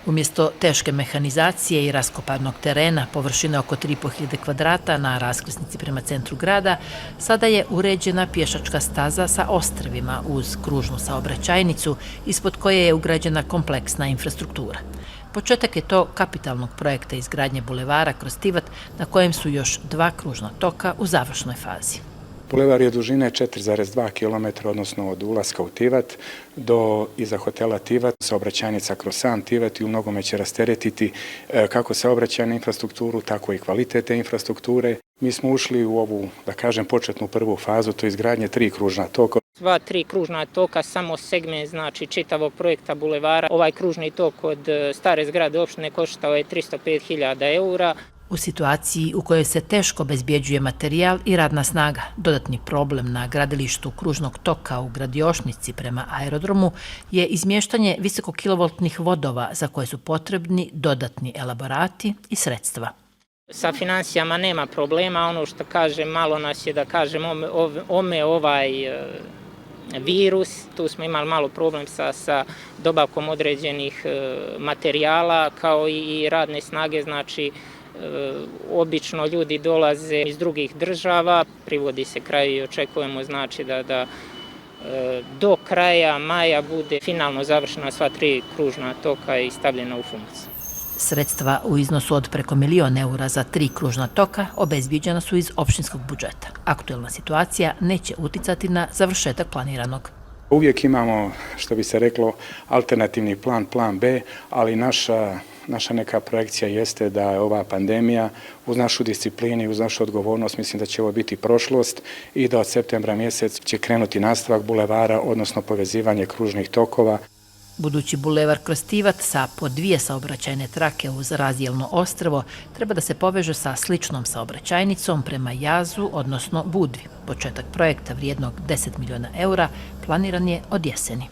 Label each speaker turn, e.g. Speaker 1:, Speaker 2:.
Speaker 1: Umjesto teške mehanizacije i raskopanog terena, površine oko 3.500 kvadrata na raskrsnici prema centru grada, sada je uređena pješačka staza sa ostrvima uz kružnu saobraćajnicu, ispod koje je ugrađena kompleksna infrastruktura. Početak je to kapitalnog projekta izgradnje bulevara kroz Tivat, na kojem su još 2 kružna toka u završnoj fazi.
Speaker 2: Bulevar je dužine 4,2 km, odnosno od ulaska u Tivat do iza hotela Tivat, saobraćajnica kroz sam Tivat i u mnogome će rasteretiti kako saobraćajnu infrastrukturu, tako i kvalitete infrastrukture. Mi smo ušli u ovu, da kažem, početnu prvu fazu, to je izgradnje 3 kružna toka.
Speaker 3: 2-3 kružna toka, samo segment znači čitavog projekta bulevara. Ovaj kružni tok od stare zgrade opštine koštao je 305.000 eura.
Speaker 1: U situaciji u kojoj se teško obezbjeđuje materijal i radna snaga, dodatni problem na gradilištu kružnog toka u Gradiošnici prema aerodromu je izmještanje visokokilovoltnih vodova za koje su potrebni dodatni elaborati i sredstva.
Speaker 3: Sa financijama nema problema, ono što kažem, malo nas je da kažem ovaj virus, tu smo imali malo problem sa dobavkom određenih materijala kao i radne snage, znači obično ljudi dolaze iz drugih država, privodi se kraj i očekujemo znači da do kraja maja bude finalno završena sva 3 kružna toka i stavljena u funkciju.
Speaker 1: Sredstva u iznosu od preko 1 000 000 eura za 3 kružna toka obezbijeđena su iz opštinskog budžeta. Aktuelna situacija neće uticati na završetak planiranog.
Speaker 2: Uvijek imamo, što bi se reklo, alternativni plan B, ali naša neka projekcija jeste da je ova pandemija uz našu disciplinu i uz našu odgovornost, mislim da će ovo biti prošlost i da od septembra mjesec će krenuti nastavak bulevara, odnosno povezivanje kružnih tokova.
Speaker 1: Budući bulevar kroz Tivat sa po 2 saobraćajne trake uz razjelno ostrvo treba da se poveže sa sličnom saobraćajnicom prema Jazu, odnosno Budvi. Početak projekta vrijednog 10 miliona eura planiran je od jeseni.